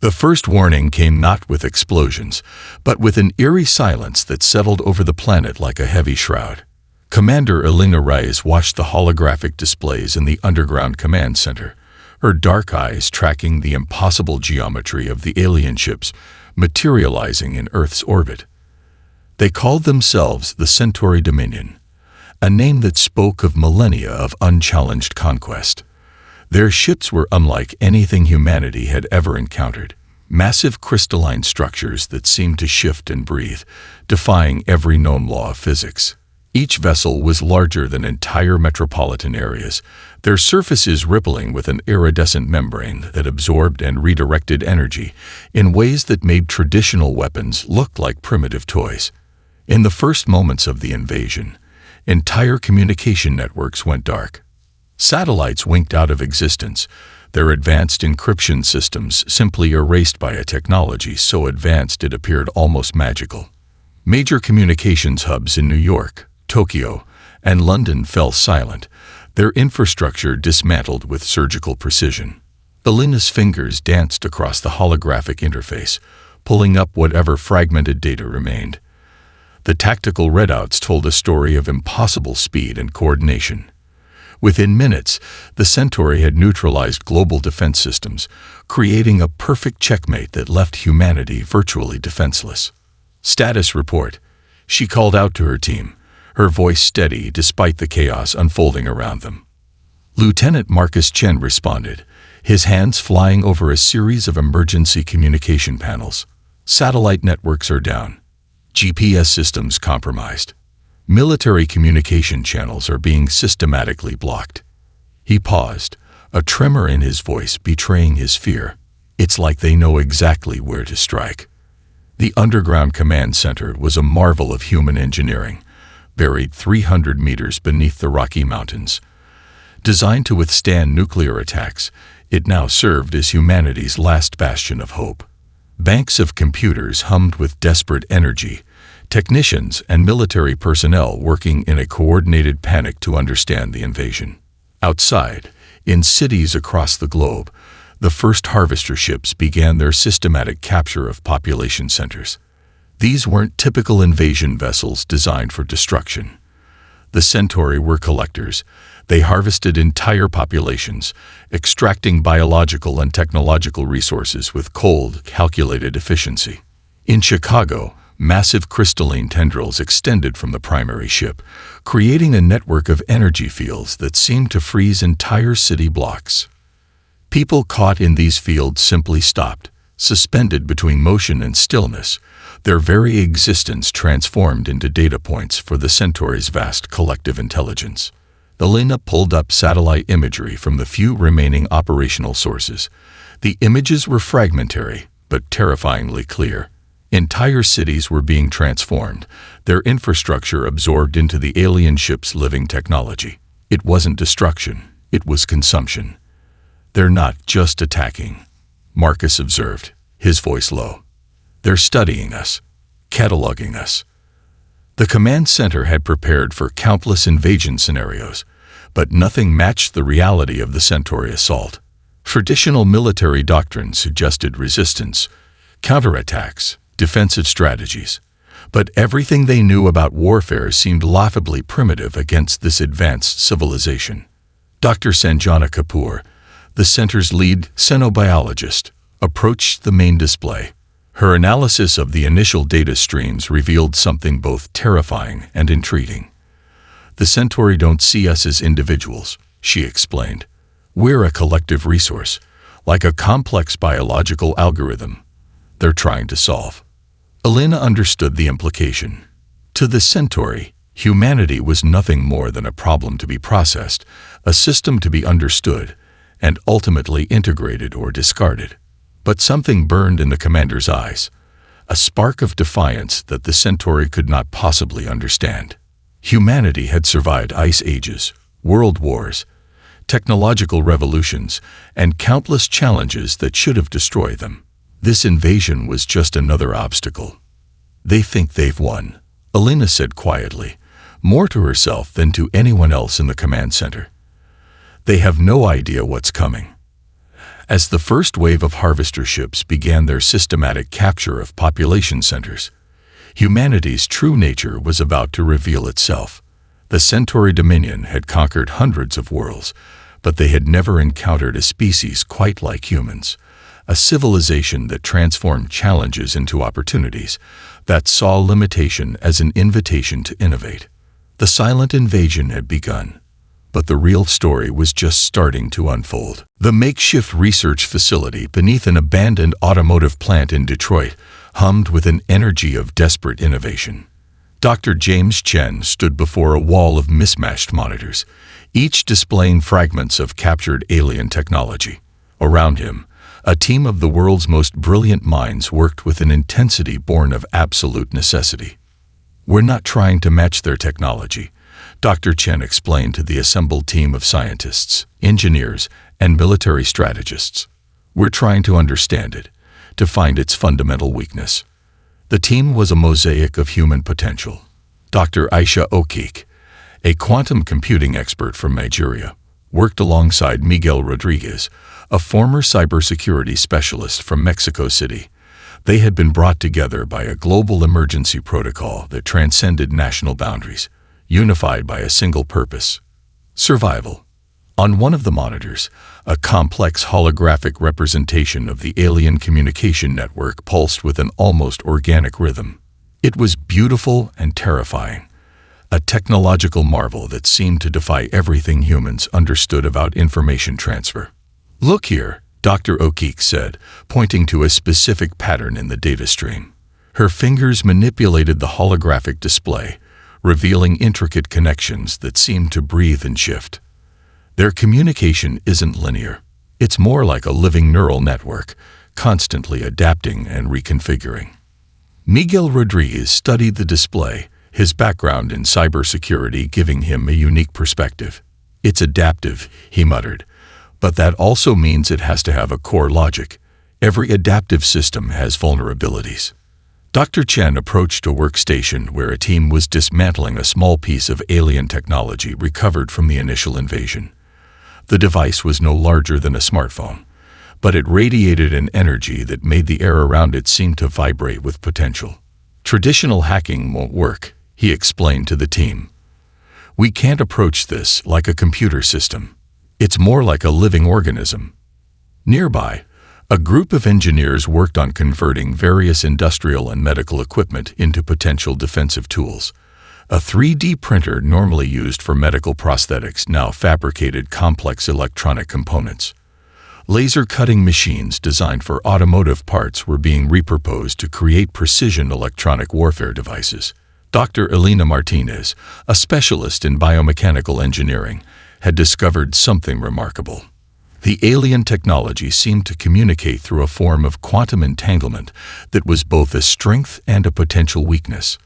The first warning came not with explosions, but with an eerie silence that settled over the planet like a heavy shroud. Commander Elena Reyes watched the holographic displays in the underground command center, her dark eyes tracking the impossible geometry of the alien ships materializing in Earth's orbit. They called themselves the Centauri Dominion, a name that spoke of millennia of unchallenged conquest. Their ships were unlike anything humanity had ever encountered, massive crystalline structures that seemed to shift and breathe, defying every known law of physics. Each vessel was larger than entire metropolitan areas, their surfaces rippling with an iridescent membrane that absorbed and redirected energy in ways that made traditional weapons look like primitive toys. In the first moments of the invasion, entire communication networks went dark. Satellites winked out of existence, their advanced encryption systems simply erased by a technology so advanced it appeared almost magical. Major communications hubs in New York, Tokyo, and London fell silent, their infrastructure dismantled with surgical precision. Elena's fingers danced across the holographic interface, pulling up whatever fragmented data remained. The tactical readouts told a story of impossible speed and coordination. Within minutes, the Centauri had neutralized global defense systems, creating a perfect checkmate that left humanity virtually defenseless. Status report. She called out to her team, her voice steady despite the chaos unfolding around them. Lieutenant Marcus Chen responded, his hands flying over a series of emergency communication panels. Satellite networks are down. GPS systems compromised. Military communication channels are being systematically blocked. He paused, a tremor in his voice betraying his fear. It's like they know exactly where to strike. The underground command center was a marvel of human engineering, buried 300 meters beneath the Rocky Mountains. Designed to withstand nuclear attacks, it now served as humanity's last bastion of hope. Banks of computers hummed with desperate energy, technicians and military personnel working in a coordinated panic to understand the invasion. Outside, in cities across the globe, the first harvester ships began their systematic capture of population centers. These weren't typical invasion vessels designed for destruction. The Centauri were collectors. They harvested entire populations, extracting biological and technological resources with cold, calculated efficiency. In Chicago, massive crystalline tendrils extended from the primary ship, creating a network of energy fields that seemed to freeze entire city blocks. People caught in these fields simply stopped, suspended between motion and stillness, their very existence transformed into data points for the Centauri's vast collective intelligence. Elena pulled up satellite imagery from the few remaining operational sources. The images were fragmentary, but terrifyingly clear. Entire cities were being transformed, their infrastructure absorbed into the alien ship's living technology. It wasn't destruction, it was consumption. They're not just attacking, Marcus observed, his voice low. They're studying us, cataloging us. The command center had prepared for countless invasion scenarios, but nothing matched the reality of the Centauri assault. Traditional military doctrine suggested resistance, counterattacks, defensive strategies, but everything they knew about warfare seemed laughably primitive against this advanced civilization. Dr. Sanjana Kapoor, the center's lead xenobiologist, approached the main display. Her analysis of the initial data streams revealed something both terrifying and intriguing. The Centauri don't see us as individuals, she explained. We're a collective resource, like a complex biological algorithm they're trying to solve. Elena understood the implication. To the Centauri, humanity was nothing more than a problem to be processed, a system to be understood, and ultimately integrated or discarded. But something burned in the commander's eyes, a spark of defiance that the Centauri could not possibly understand. Humanity had survived ice ages, world wars, technological revolutions, and countless challenges that should have destroyed them. This invasion was just another obstacle. They think they've won, Elena said quietly, more to herself than to anyone else in the command center. They have no idea what's coming. As the first wave of harvester ships began their systematic capture of population centers, humanity's true nature was about to reveal itself. The Centauri Dominion had conquered hundreds of worlds, but they had never encountered a species quite like humans, a civilization that transformed challenges into opportunities, that saw limitation as an invitation to innovate. The silent invasion had begun, but the real story was just starting to unfold. The makeshift research facility beneath an abandoned automotive plant in Detroit hummed with an energy of desperate innovation. Dr. James Chen stood before a wall of mismatched monitors, each displaying fragments of captured alien technology. Around him, a team of the world's most brilliant minds worked with an intensity born of absolute necessity. "We're not trying to match their technology," Dr. Chen explained to the assembled team of scientists, engineers, and military strategists. "We're trying to understand it, to find its fundamental weakness." The team was a mosaic of human potential. Dr. Aisha Okik, a quantum computing expert from Nigeria, worked alongside Miguel Rodriguez, a former cybersecurity specialist from Mexico City. They had been brought together by a global emergency protocol that transcended national boundaries, unified by a single purpose: survival. On one of the monitors, a complex holographic representation of the alien communication network pulsed with an almost organic rhythm. It was beautiful and terrifying, a technological marvel that seemed to defy everything humans understood about information transfer. "Look here," Dr. Okik said, pointing to a specific pattern in the data stream. Her fingers manipulated the holographic display, revealing intricate connections that seemed to breathe and shift. "Their communication isn't linear. It's more like a living neural network, constantly adapting and reconfiguring." Miguel Rodriguez studied the display, his background in cybersecurity giving him a unique perspective. "It's adaptive," he muttered, "but that also means it has to have a core logic. Every adaptive system has vulnerabilities." Dr. Chen approached a workstation where a team was dismantling a small piece of alien technology recovered from the initial invasion. The device was no larger than a smartphone, but it radiated an energy that made the air around it seem to vibrate with potential. "Traditional hacking won't work," he explained to the team. "We can't approach this like a computer system. It's more like a living organism." Nearby, a group of engineers worked on converting various industrial and medical equipment into potential defensive tools. A 3D printer normally used for medical prosthetics now fabricated complex electronic components. Laser cutting machines designed for automotive parts were being repurposed to create precision electronic warfare devices. Dr. Elena Martinez, a specialist in biomechanical engineering, had discovered something remarkable. The alien technology seemed to communicate through a form of quantum entanglement that was both a strength and a potential weakness.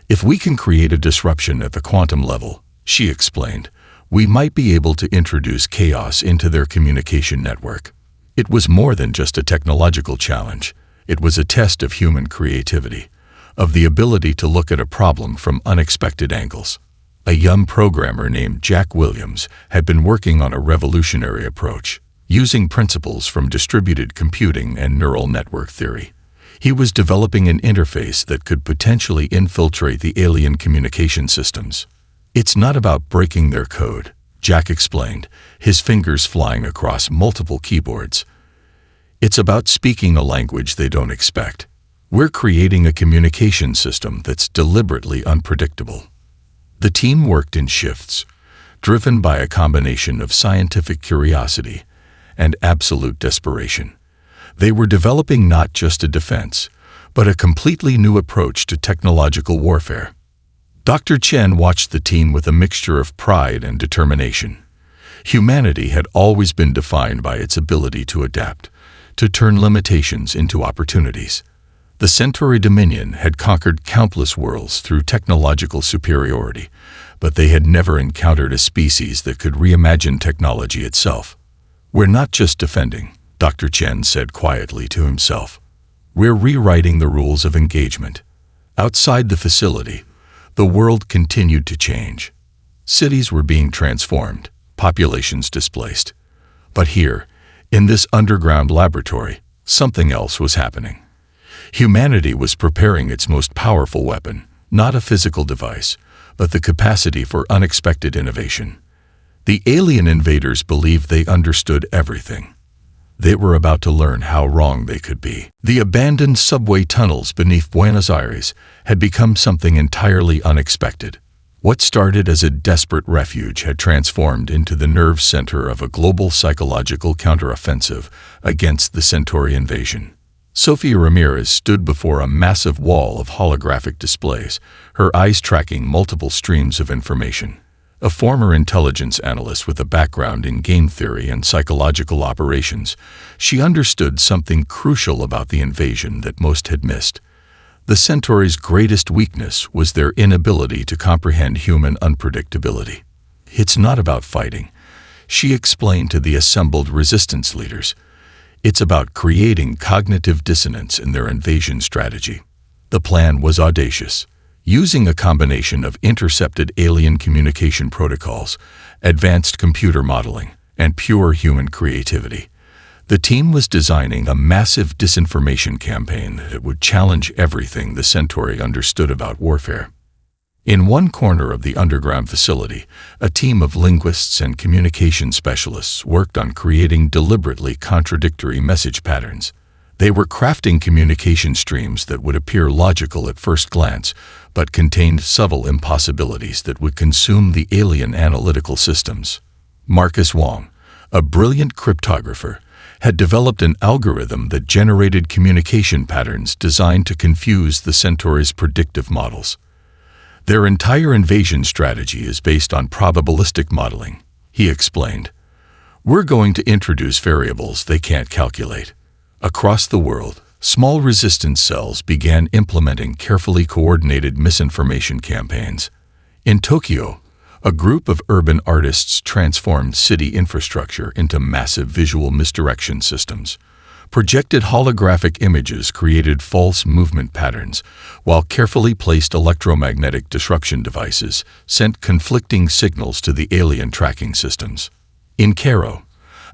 "If we can create a disruption at the quantum level," she explained, "we might be able to introduce chaos into their communication network." It was more than just a technological challenge. It was a test of human creativity, of the ability to look at a problem from unexpected angles. A young programmer named Jack Williams had been working on a revolutionary approach, using principles from distributed computing and neural network theory. He was developing an interface that could potentially infiltrate the alien communication systems. "It's not about breaking their code," Jack explained, his fingers flying across multiple keyboards. "It's about speaking a language they don't expect. We're creating a communication system that's deliberately unpredictable." The team worked in shifts, driven by a combination of scientific curiosity and absolute desperation. They were developing not just a defense, but a completely new approach to technological warfare. Dr. Chen watched the team with a mixture of pride and determination. Humanity had always been defined by its ability to adapt, to turn limitations into opportunities. The Centauri Dominion had conquered countless worlds through technological superiority, but they had never encountered a species that could reimagine technology itself. "We're not just defending," Dr. Chen said quietly to himself. "We're rewriting the rules of engagement." Outside the facility, the world continued to change. Cities were being transformed, populations displaced. But here, In this underground laboratory, something else was happening. Humanity was preparing its most powerful weapon, not a physical device, but the capacity for unexpected innovation. The alien invaders believed they understood everything. They were about to learn how wrong they could be. The abandoned subway tunnels beneath Buenos Aires had become something entirely unexpected. What started as a desperate refuge had transformed into the nerve center of a global psychological counteroffensive against the Centauri invasion. Sofia Ramirez stood before a massive wall of holographic displays, her eyes tracking multiple streams of information. A former intelligence analyst with a background in game theory and psychological operations, she understood something crucial about the invasion that most had missed. The Centauri's greatest weakness was their inability to comprehend human unpredictability. "It's not about fighting," she explained to the assembled resistance leaders. "It's about creating cognitive dissonance in their invasion strategy." The plan was audacious. Using a combination of intercepted alien communication protocols, advanced computer modeling, and pure human creativity, the team was designing a massive disinformation campaign that would challenge everything the Centauri understood about warfare. In one corner of the underground facility, a team of linguists and communication specialists worked on creating deliberately contradictory message patterns. They were crafting communication streams that would appear logical at first glance, but contained subtle impossibilities that would consume the alien analytical systems. Marcus Wong, a brilliant cryptographer, had developed an algorithm that generated communication patterns designed to confuse the Centauri's predictive models. "Their entire invasion strategy is based on probabilistic modeling," he explained. "We're going to introduce variables they can't calculate." Across the world, small resistance cells began implementing carefully coordinated misinformation campaigns. In Tokyo, a group of urban artists transformed city infrastructure into massive visual misdirection systems. Projected holographic images created false movement patterns, while carefully placed electromagnetic disruption devices sent conflicting signals to the alien tracking systems. In Cairo,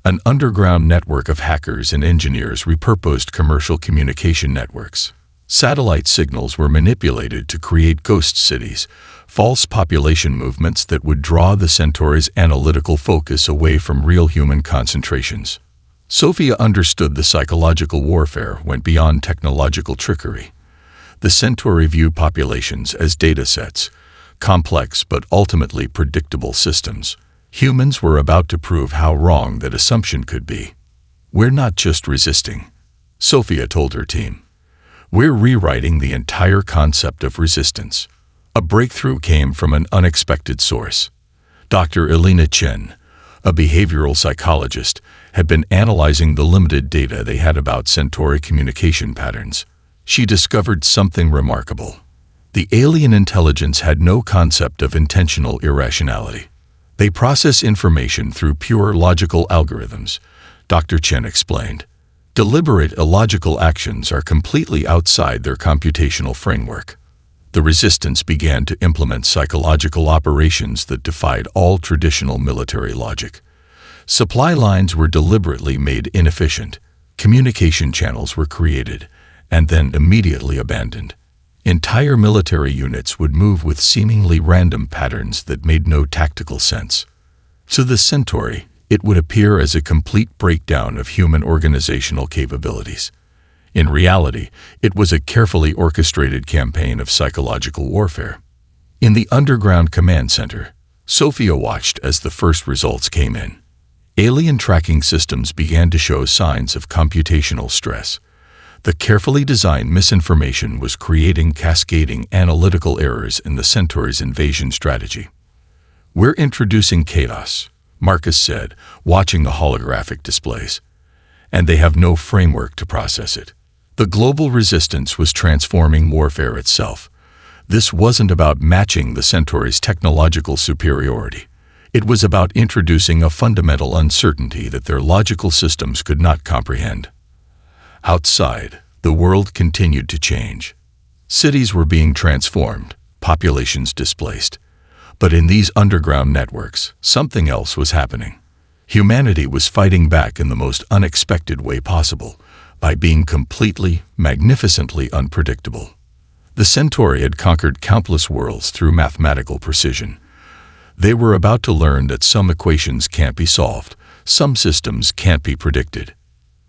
an underground network of hackers and engineers repurposed commercial communication networks. Satellite signals were manipulated to create ghost cities, false population movements that would draw the Centauri's analytical focus away from real human concentrations. Sofia understood the psychological warfare went beyond technological trickery. The Centauri viewed populations as data sets, complex but ultimately predictable systems. Humans were about to prove how wrong that assumption could be. "We're not just resisting," Sofia told her team. "We're rewriting the entire concept of resistance." A breakthrough came from an unexpected source. Dr. Elena Chen, a behavioral psychologist, had been analyzing the limited data they had about Centauri communication patterns. She discovered something remarkable. The alien intelligence had no concept of intentional irrationality. They process information through pure logical algorithms, Dr. Chen explained. Deliberate illogical actions are completely outside their computational framework. The resistance began to implement psychological operations that defied all traditional military logic. Supply lines were deliberately made inefficient, communication channels were created, and then immediately abandoned. Entire military units would move with seemingly random patterns that made no tactical sense. To the Centauri, it would appear as a complete breakdown of human organizational capabilities. In reality, it was a carefully orchestrated campaign of psychological warfare. In the underground command center, Sofia watched as the first results came in. Alien tracking systems began to show signs of computational stress. The carefully designed misinformation was creating cascading analytical errors in the Centauri's invasion strategy. "We're introducing chaos," Marcus said, watching the holographic displays. "And they have no framework to process it." The global resistance was transforming warfare itself. This wasn't about matching the Centauri's technological superiority. It was about introducing a fundamental uncertainty that their logical systems could not comprehend. Outside, the world continued to change. Cities were being transformed, populations displaced. But in these underground networks, something else was happening. Humanity was fighting back in the most unexpected way possible, by being completely, magnificently unpredictable. The Centauri had conquered countless worlds through mathematical precision. They were about to learn that some equations can't be solved, some systems can't be predicted.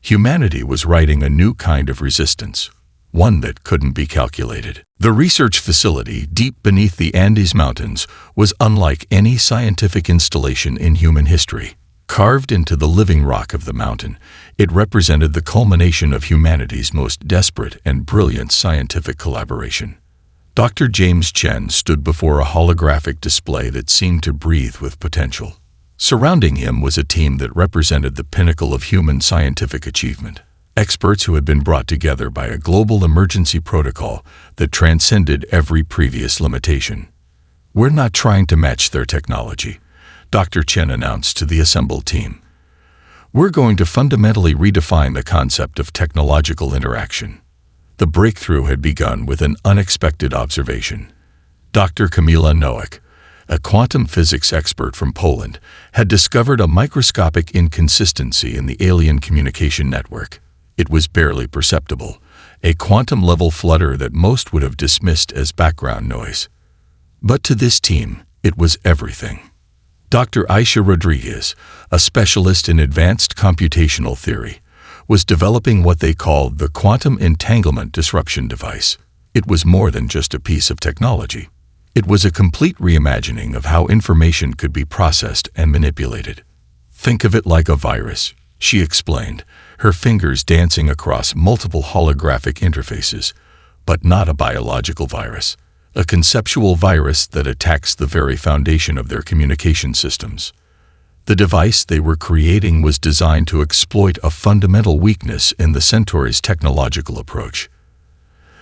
Humanity was writing a new kind of resistance, one that couldn't be calculated. The research facility deep beneath the Andes Mountains was unlike any scientific installation in human history. Carved into the living rock of the mountain, it represented the culmination of humanity's most desperate and brilliant scientific collaboration. Dr. James Chen stood before a holographic display that seemed to breathe with potential. Surrounding him was a team that represented the pinnacle of human scientific achievement. Experts who had been brought together by a global emergency protocol that transcended every previous limitation. "We're not trying to match their technology," Dr. Chen announced to the assembled team. "We're going to fundamentally redefine the concept of technological interaction." The breakthrough had begun with an unexpected observation. Dr. Kamila Nowak, a quantum physics expert from Poland, had discovered a microscopic inconsistency in the alien communication network. It was barely perceptible, a quantum-level flutter that most would have dismissed as background noise. But to this team, it was everything. Dr. Aisha Rodriguez, a specialist in advanced computational theory, was developing what they called the quantum entanglement disruption device. It was more than just a piece of technology. It was a complete reimagining of how information could be processed and manipulated. "Think of it like a virus," she explained, her fingers dancing across multiple holographic interfaces, "but not a biological virus. A conceptual virus that attacks the very foundation of their communication systems." The device they were creating was designed to exploit a fundamental weakness in the Centauri's technological approach.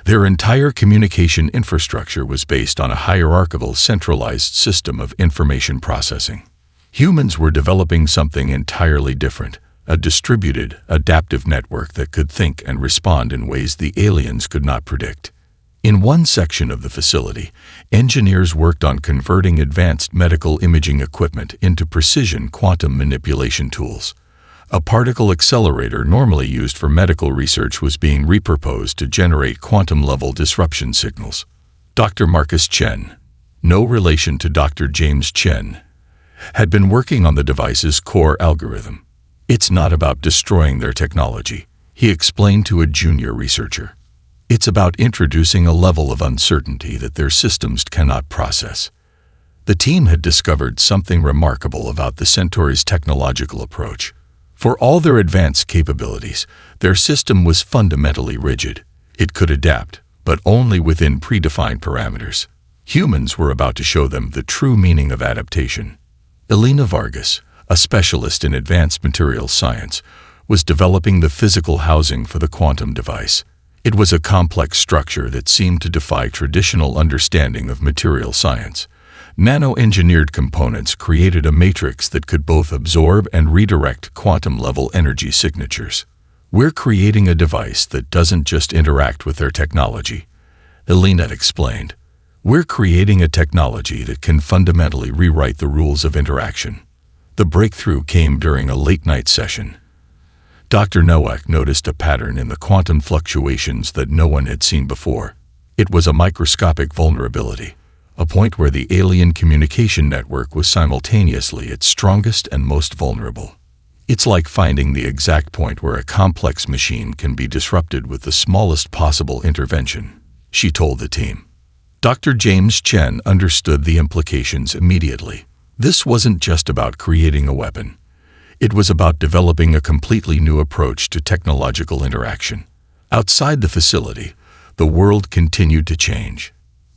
Their entire communication infrastructure was based on a hierarchical, centralized system of information processing. Humans were developing something entirely different, a distributed, adaptive network that could think and respond in ways the aliens could not predict. In one section of the facility, engineers worked on converting advanced medical imaging equipment into precision quantum manipulation tools. A particle accelerator normally used for medical research was being repurposed to generate quantum-level disruption signals. Dr. Marcus Chen, no relation to Dr. James Chen, had been working on the device's core algorithm. "It's not about destroying their technology," he explained to a junior researcher. "It's about introducing a level of uncertainty that their systems cannot process." The team had discovered something remarkable about the Centauri's technological approach. For all their advanced capabilities, their system was fundamentally rigid. It could adapt, but only within predefined parameters. Humans were about to show them the true meaning of adaptation. Elena Vargas, a specialist in advanced materials science, was developing the physical housing for the quantum device. It was a complex structure that seemed to defy traditional understanding of material science. Nano-engineered components created a matrix that could both absorb and redirect quantum-level energy signatures. "We're creating a device that doesn't just interact with their technology," Elena explained. "We're creating a technology that can fundamentally rewrite the rules of interaction." The breakthrough came during a late-night session. Dr. Nowak noticed a pattern in the quantum fluctuations that no one had seen before. It was a microscopic vulnerability, a point where the alien communication network was simultaneously its strongest and most vulnerable. "It's like finding the exact point where a complex machine can be disrupted with the smallest possible intervention," she told the team. Dr. James Chen understood the implications immediately. This wasn't just about creating a weapon. It was about developing a completely new approach to technological interaction. Outside the facility, the world continued to change.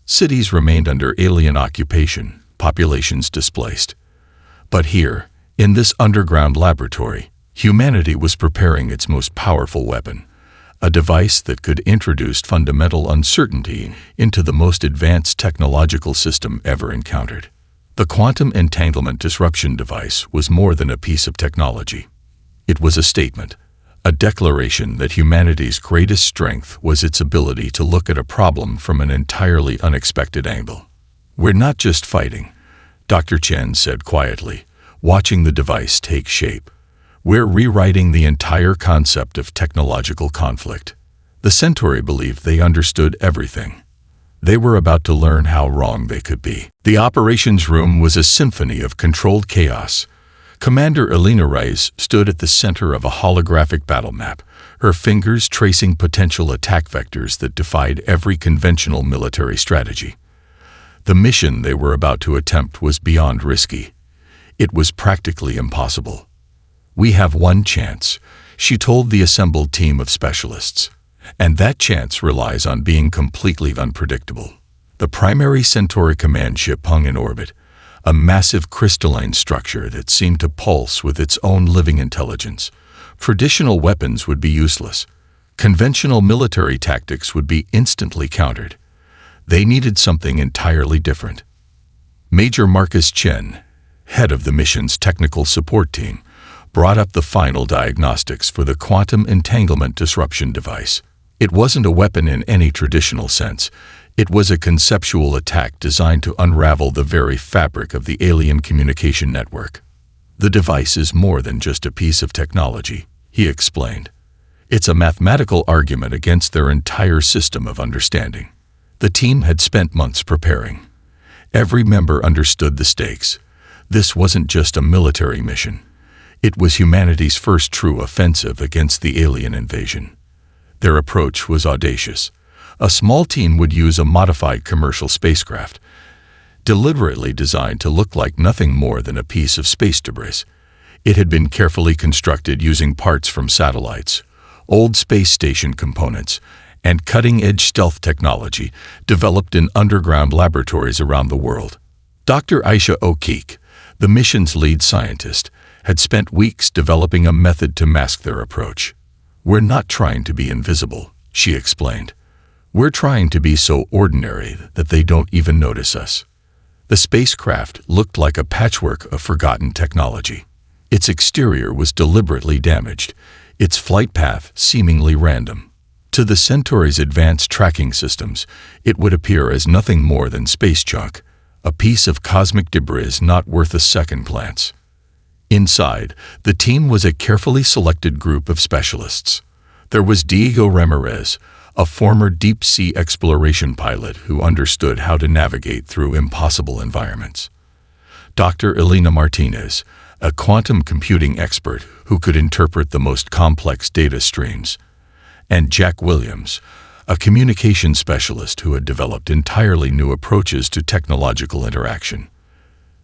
Cities remained under alien occupation, populations displaced. But here, in this underground laboratory, humanity was preparing its most powerful weapon, a device that could introduce fundamental uncertainty into the most advanced technological system ever encountered. The quantum entanglement disruption device was more than a piece of technology. It was a statement, a declaration that humanity's greatest strength was its ability to look at a problem from an entirely unexpected angle. "We're not just fighting," Dr. Chen said quietly. watching the device take shape. We're rewriting the entire concept of technological conflict. The Centauri believed they understood everything. They were about to learn how wrong they could be. The operations room was a symphony of controlled chaos. Commander Elena Reyes stood at the center of a holographic battle map, her fingers tracing potential attack vectors that defied every conventional military strategy. The mission they were about to attempt was beyond risky. It was practically impossible. "We have one chance," she told the assembled team of specialists. "And that chance relies on being completely unpredictable." The primary Centauri command ship hung in orbit, a massive crystalline structure that seemed to pulse with its own living intelligence. Traditional weapons would be useless. Conventional military tactics would be instantly countered. They needed something entirely different. Major Marcus Chen, head of the mission's technical support team, brought up the final diagnostics for the quantum entanglement disruption device. It wasn't a weapon in any traditional sense. It was a conceptual attack designed to unravel the very fabric of the alien communication network. "The device is more than just a piece of technology," he explained. "It's a mathematical argument against their entire system of understanding." The team had spent months preparing. Every member understood the stakes. This wasn't just a military mission. It was humanity's first true offensive against the alien invasion. Their approach was audacious. A small team would use a modified commercial spacecraft, deliberately designed to look like nothing more than a piece of space debris. It had been carefully constructed using parts from satellites, old space station components, and cutting-edge stealth technology developed in underground laboratories around the world. Dr. Aisha O'Keefe, the mission's lead scientist, had spent weeks developing a method to mask their approach. "We're not trying to be invisible," she explained. "We're trying to be so ordinary that they don't even notice us." The spacecraft looked like a patchwork of forgotten technology. Its exterior was deliberately damaged, its flight path seemingly random. To the Centauri's advanced tracking systems, it would appear as nothing more than space junk, a piece of cosmic debris not worth a second glance. Inside, the team was a carefully selected group of specialists. There was Diego Ramirez, a former deep-sea exploration pilot who understood how to navigate through impossible environments. Dr. Elena Martinez, a quantum computing expert who could interpret the most complex data streams. And Jack Williams, a communication specialist who had developed entirely new approaches to technological interaction.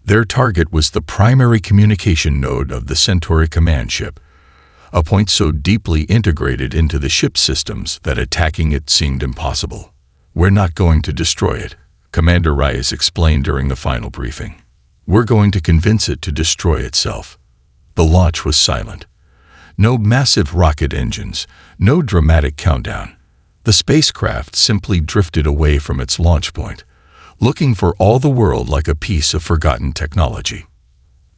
Their target was the primary communication node of the Centauri command ship, a point so deeply integrated into the ship's systems that attacking it seemed impossible. "We're not going to destroy it," Commander Reyes explained during the final briefing. "We're going to convince it to destroy itself." The launch was silent. No massive rocket engines, no dramatic countdown. The spacecraft simply drifted away from its launch point, looking for all the world like a piece of forgotten technology.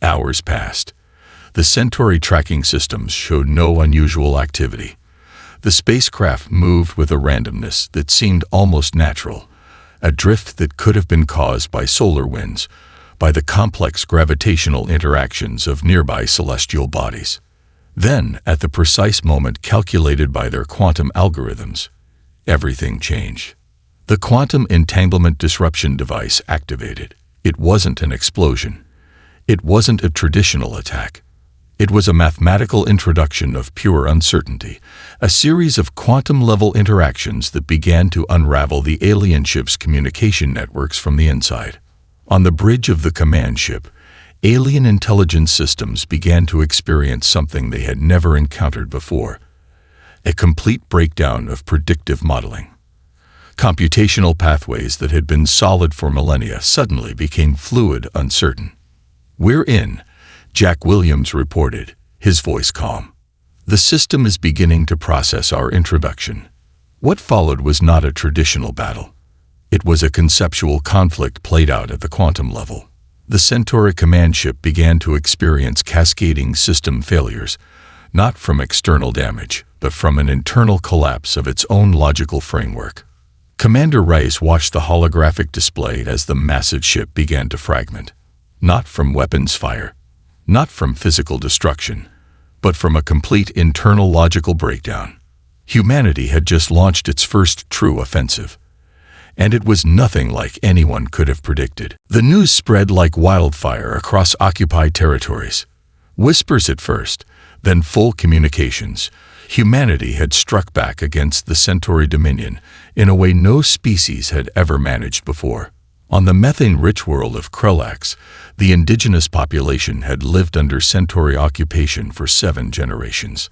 Hours passed. The Centauri tracking systems showed no unusual activity. The spacecraft moved with a randomness that seemed almost natural, a drift that could have been caused by solar winds, by the complex gravitational interactions of nearby celestial bodies. Then, at the precise moment calculated by their quantum algorithms, everything changed. The quantum entanglement disruption device activated. It wasn't an explosion. It wasn't a traditional attack. It was a mathematical introduction of pure uncertainty, a series of quantum-level interactions that began to unravel the alien ship's communication networks from the inside. On the bridge of the command ship, alien intelligence systems began to experience something they had never encountered before: a complete breakdown of predictive modeling. Computational pathways that had been solid for millennia suddenly became fluid, uncertain. "We're in," Jack Williams reported, his voice calm. "The system is beginning to process our introduction." What followed was not a traditional battle. It was a conceptual conflict played out at the quantum level. The Centauri command ship began to experience cascading system failures, not from external damage, but from an internal collapse of its own logical framework. Commander Reyes watched the holographic display as the massive ship began to fragment, not from weapons fire, not from physical destruction, but from a complete internal logical breakdown. Humanity had just launched its first true offensive, and it was nothing like anyone could have predicted. The news spread like wildfire across occupied territories. Whispers at first, then full communications. Humanity had struck back against the Centauri Dominion in a way no species had ever managed before. On the methane-rich world of Krelax, the indigenous population had lived under Centauri occupation for 7 generations.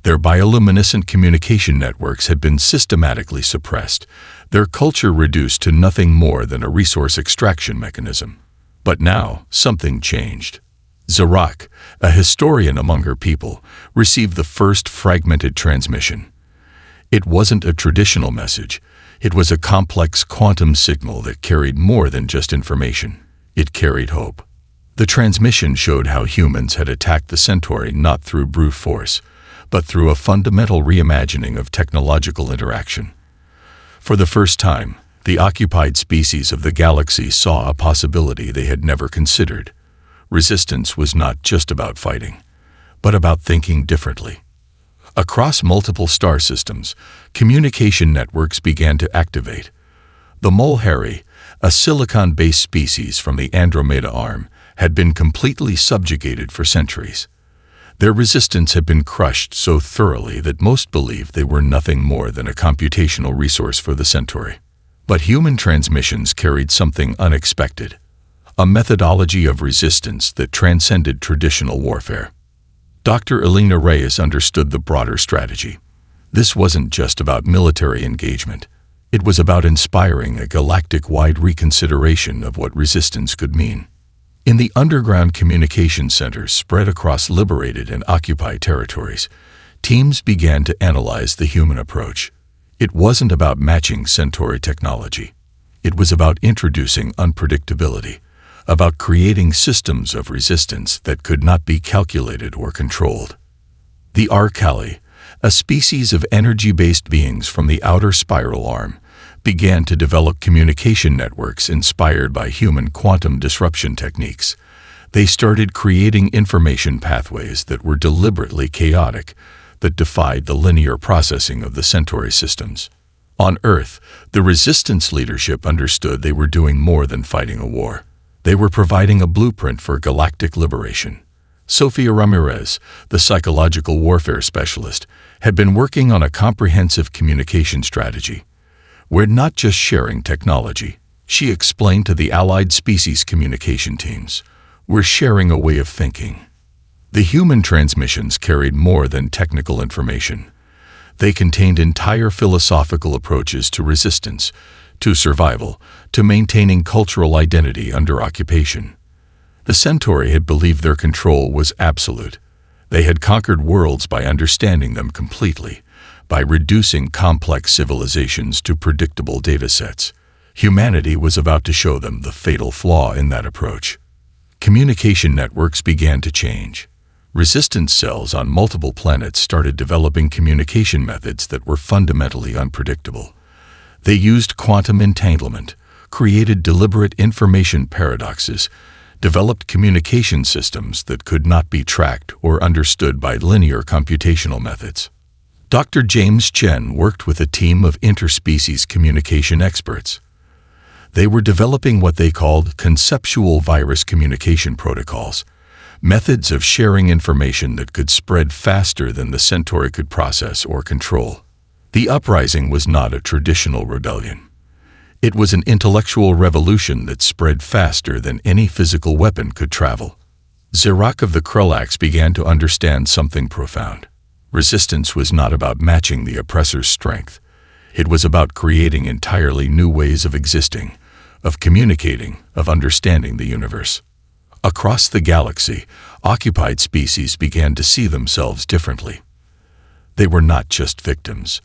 Their bioluminescent communication networks had been systematically suppressed, their culture reduced to nothing more than a resource extraction mechanism. But now, something changed. Zarak, a historian among her people, received the first fragmented transmission. It wasn't a traditional message. It was a complex quantum signal that carried more than just information. It carried hope. The transmission showed how humans had attacked the Centauri not through brute force, but through a fundamental reimagining of technological interaction. For the first time, the occupied species of the galaxy saw a possibility they had never considered. Resistance was not just about fighting, but about thinking differently. Across multiple star systems, communication networks began to activate. The Mulhari, a silicon-based species from the Andromeda Arm, had been completely subjugated for centuries. Their resistance had been crushed so thoroughly that most believed they were nothing more than a computational resource for the Centauri. But human transmissions carried something unexpected, a methodology of resistance that transcended traditional warfare. Dr. Elena Reyes understood the broader strategy. This wasn't just about military engagement. It was about inspiring a galactic-wide reconsideration of what resistance could mean. In the underground communication centers spread across liberated and occupied territories, teams began to analyze the human approach. It wasn't about matching Centauri technology. It was about introducing unpredictability, about creating systems of resistance that could not be calculated or controlled. The Arcali, a species of energy-based beings from the outer spiral arm, began to develop communication networks inspired by human quantum disruption techniques. They started creating information pathways that were deliberately chaotic, that defied the linear processing of the Centauri systems. On Earth, the resistance leadership understood they were doing more than fighting a war. They were providing a blueprint for galactic liberation. Sofia Ramirez, the psychological warfare specialist, had been working on a comprehensive communication strategy. We're not just sharing technology, she explained to the allied species communication teams. We're sharing a way of thinking. The human transmissions carried more than technical information. They contained entire philosophical approaches to resistance, to survival, to maintaining cultural identity under occupation. The Centauri had believed their control was absolute. They had conquered worlds by understanding them completely, by reducing complex civilizations to predictable datasets. Humanity was about to show them the fatal flaw in that approach. Communication networks began to change. Resistance cells on multiple planets started developing communication methods that were fundamentally unpredictable. They used quantum entanglement, created deliberate information paradoxes, developed communication systems that could not be tracked or understood by linear computational methods. Dr. James Chen worked with a team of interspecies communication experts. They were developing what they called conceptual virus communication protocols, methods of sharing information that could spread faster than the Centauri could process or control. The uprising was not a traditional rebellion. It was an intellectual revolution that spread faster than any physical weapon could travel. Zarak of the Krelax began to understand something profound. Resistance was not about matching the oppressor's strength. It was about creating entirely new ways of existing, of communicating, of understanding the universe. Across the galaxy, occupied species began to see themselves differently. They were not just victims.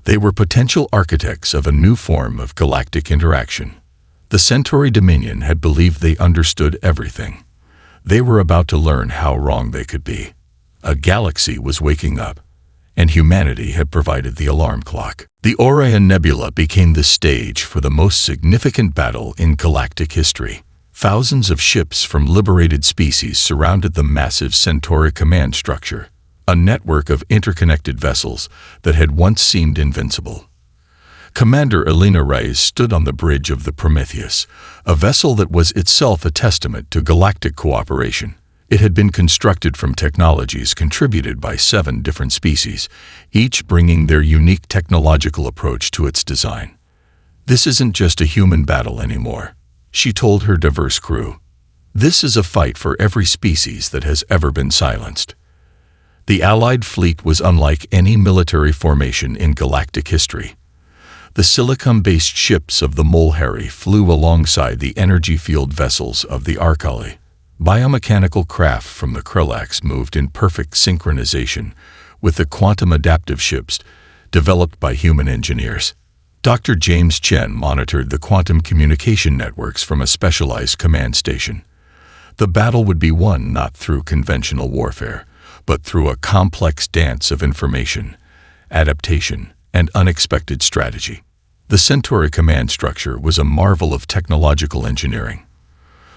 They were potential architects of a new form of galactic interaction. The Centauri Dominion had believed they understood everything. They were about to learn how wrong they could be. A galaxy was waking up, and humanity had provided the alarm clock. The Orion Nebula became the stage for the most significant battle in galactic history. Thousands of ships from liberated species surrounded the massive Centauri command structure, a network of interconnected vessels that had once seemed invincible. Commander Elena Reyes stood on the bridge of the Prometheus, a vessel that was itself a testament to galactic cooperation. It had been constructed from technologies contributed by 7 different species, each bringing their unique technological approach to its design. "This isn't just a human battle anymore," she told her diverse crew. "This is a fight for every species that has ever been silenced." The Allied fleet was unlike any military formation in galactic history. The silicon-based ships of the Mulhari flew alongside the energy field vessels of the Arcali. Biomechanical craft from the Krelax moved in perfect synchronization with the quantum adaptive ships developed by human engineers. Dr. James Chen monitored the quantum communication networks from a specialized command station. The battle would be won not through conventional warfare, but through a complex dance of information, adaptation, and unexpected strategy. The Centauri command structure was a marvel of technological engineering.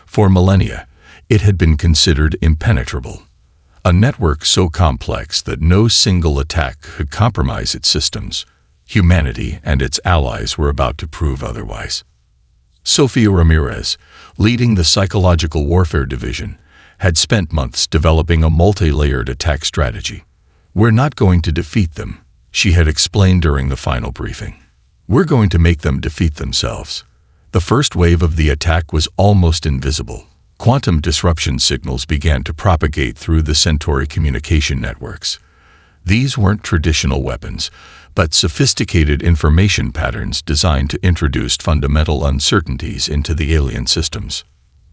For millennia, it had been considered impenetrable, a network so complex that no single attack could compromise its systems. Humanity and its allies were about to prove otherwise. Sofia Ramirez, leading the Psychological Warfare Division, had spent months developing a multi-layered attack strategy. "We're not going to defeat them," she had explained during the final briefing. "We're going to make them defeat themselves." The first wave of the attack was almost invisible. Quantum disruption signals began to propagate through the Centauri communication networks. These weren't traditional weapons, but sophisticated information patterns designed to introduce fundamental uncertainties into the alien systems.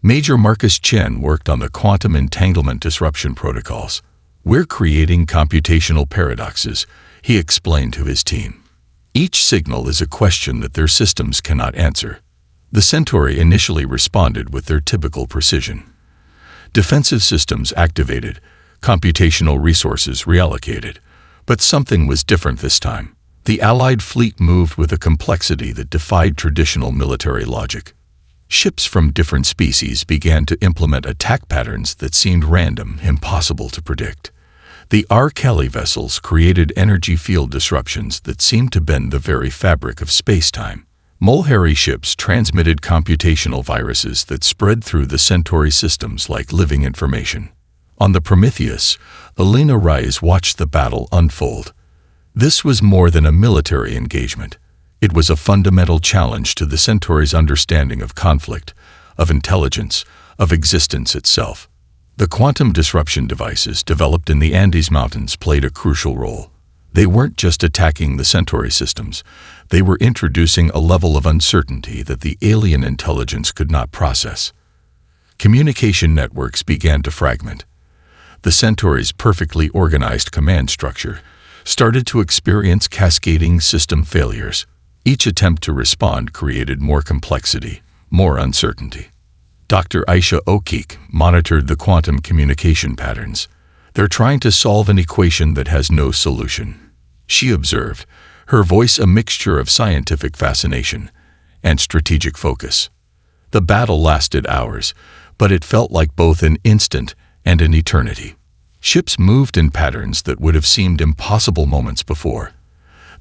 Major Marcus Chen worked on the quantum entanglement disruption protocols. "We're creating computational paradoxes," he explained to his team. "Each signal is a question that their systems cannot answer." The Centauri initially responded with their typical precision. Defensive systems activated, computational resources reallocated. But something was different this time. The Allied fleet moved with a complexity that defied traditional military logic. Ships from different species began to implement attack patterns that seemed random, impossible to predict. The Arcali vessels created energy field disruptions that seemed to bend the very fabric of space-time. Mulhari ships transmitted computational viruses that spread through the Centauri systems like living information. On the Prometheus, Elena Reyes watched the battle unfold. This was more than a military engagement. It was a fundamental challenge to the Centauri's understanding of conflict, of intelligence, of existence itself. The quantum disruption devices developed in the Andes Mountains played a crucial role. They weren't just attacking the Centauri systems, they were introducing a level of uncertainty that the alien intelligence could not process. Communication networks began to fragment. The Centauri's perfectly organized command structure started to experience cascading system failures. Each attempt to respond created more complexity, more uncertainty. Dr. Aisha Okik monitored the quantum communication patterns. "They're trying to solve an equation that has no solution," she observed, her voice a mixture of scientific fascination and strategic focus. The battle lasted hours, but it felt like both an instant and an eternity. Ships moved in patterns that would have seemed impossible moments before.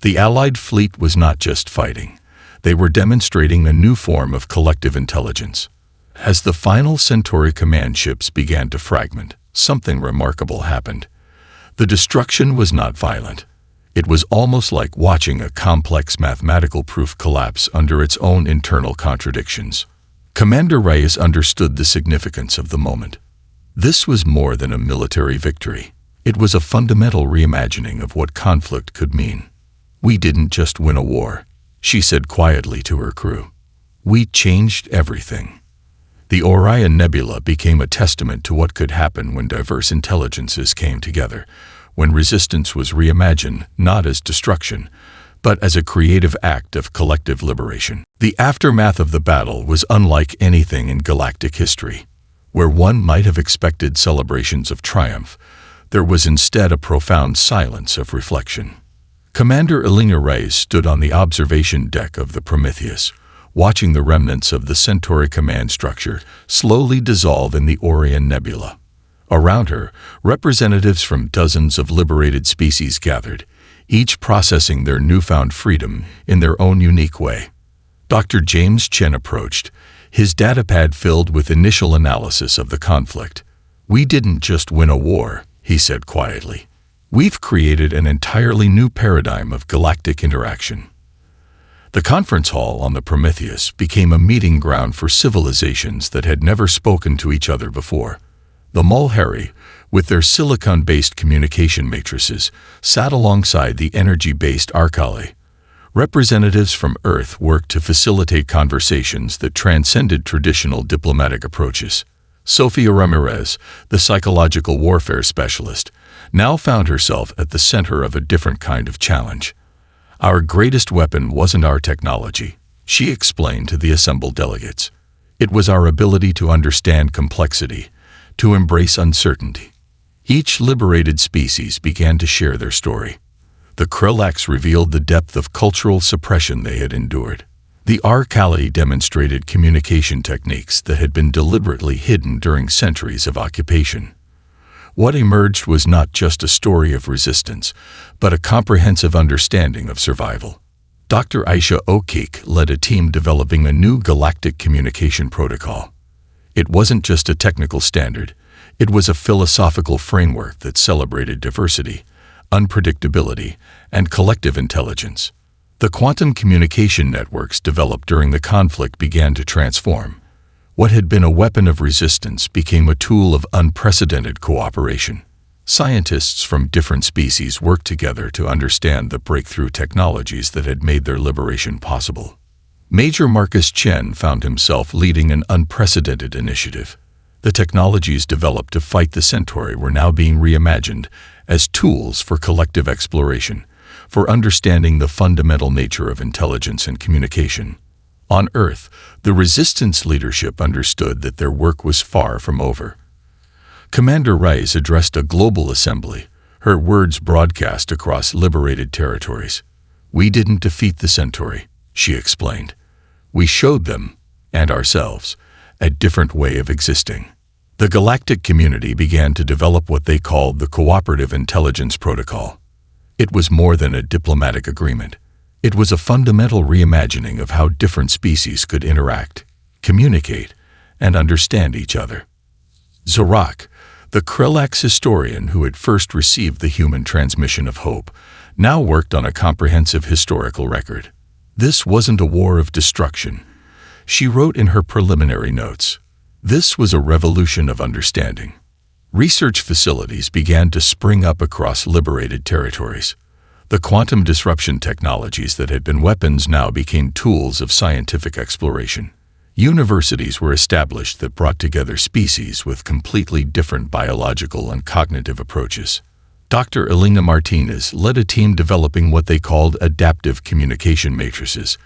The Allied fleet was not just fighting. They were demonstrating a new form of collective intelligence. As the final Centauri command ships began to fragment, something remarkable happened. The destruction was not violent. It was almost like watching a complex mathematical proof collapse under its own internal contradictions. Commander Reyes understood the significance of the moment. This was more than a military victory. It was a fundamental reimagining of what conflict could mean. "We didn't just win a war," she said quietly to her crew. "We changed everything." The Orion Nebula became a testament to what could happen when diverse intelligences came together, when resistance was reimagined not as destruction, but as a creative act of collective liberation. The aftermath of the battle was unlike anything in galactic history. Where one might have expected celebrations of triumph, there was instead a profound silence of reflection. Commander Elena Reyes stood on the observation deck of the Prometheus, watching the remnants of the Centauri command structure slowly dissolve in the Orion Nebula. Around her, representatives from dozens of liberated species gathered, each processing their newfound freedom in their own unique way. Dr. James Chen approached, his datapad filled with initial analysis of the conflict. "We didn't just win a war," he said quietly. "We've created an entirely new paradigm of galactic interaction." The conference hall on the Prometheus became a meeting ground for civilizations that had never spoken to each other before. The Mulhari, with their silicon-based communication matrices, sat alongside the energy-based Arcali. Representatives from Earth worked to facilitate conversations that transcended traditional diplomatic approaches. Sofia Ramirez, the psychological warfare specialist, now found herself at the center of a different kind of challenge. "Our greatest weapon wasn't our technology," she explained to the assembled delegates. "It was our ability to understand complexity, to embrace uncertainty." Each liberated species began to share their story. The Krillaks revealed the depth of cultural suppression they had endured. The Arcali demonstrated communication techniques that had been deliberately hidden during centuries of occupation. What emerged was not just a story of resistance, but a comprehensive understanding of survival. Dr. Aisha O'Keefe led a team developing a new galactic communication protocol. It wasn't just a technical standard, it was a philosophical framework that celebrated diversity, unpredictability, and collective intelligence. The quantum communication networks developed during the conflict began to transform. What had been a weapon of resistance became a tool of unprecedented cooperation. Scientists from different species worked together to understand the breakthrough technologies that had made their liberation possible. Major Marcus Chen found himself leading an unprecedented initiative. The technologies developed to fight the Centauri were now being reimagined as tools for collective exploration, for understanding the fundamental nature of intelligence and communication. On Earth, the Resistance leadership understood that their work was far from over. Commander Rice addressed a global assembly, her words broadcast across liberated territories. "We didn't defeat the Centauri," she explained. "We showed them, and ourselves, a different way of existing." The galactic community began to develop what they called the Cooperative Intelligence Protocol. It was more than a diplomatic agreement. It was a fundamental reimagining of how different species could interact, communicate, and understand each other. Zorak, the Krillaks historian who had first received the human transmission of hope, now worked on a comprehensive historical record. This wasn't a war of destruction, she wrote in her preliminary notes. This was a revolution of understanding. Research facilities began to spring up across liberated territories. The quantum disruption technologies that had been weapons now became tools of scientific exploration. Universities were established that brought together species with completely different biological and cognitive approaches. Dr. Elena Martinez led a team developing what they called adaptive communication matrices.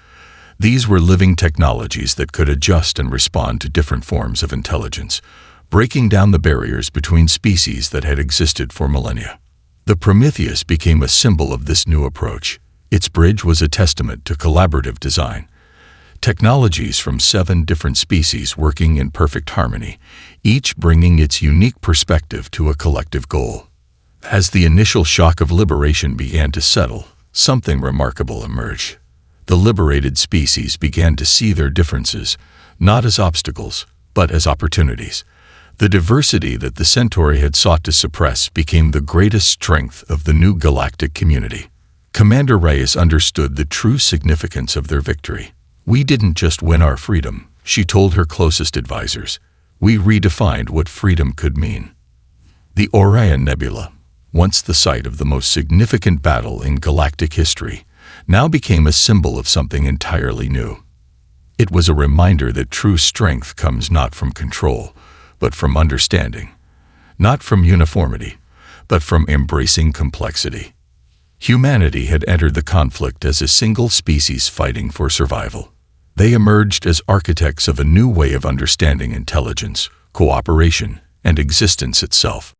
These were living technologies that could adjust and respond to different forms of intelligence, breaking down the barriers between species that had existed for millennia. The Prometheus became a symbol of this new approach. Its bridge was a testament to collaborative design. Technologies from 7 different species working in perfect harmony, each bringing its unique perspective to a collective goal. As the initial shock of liberation began to settle, something remarkable emerged. The liberated species began to see their differences, not as obstacles, but as opportunities. The diversity that the Centauri had sought to suppress became the greatest strength of the new galactic community. Commander Reyes understood the true significance of their victory. "We didn't just win our freedom," she told her closest advisors. "We redefined what freedom could mean." The Orion Nebula, once the site of the most significant battle in galactic history, now became a symbol of something entirely new. It was a reminder that true strength comes not from control, but from understanding. Not from uniformity, but from embracing complexity. Humanity had entered the conflict as a single species fighting for survival. They emerged as architects of a new way of understanding intelligence, cooperation, and existence itself.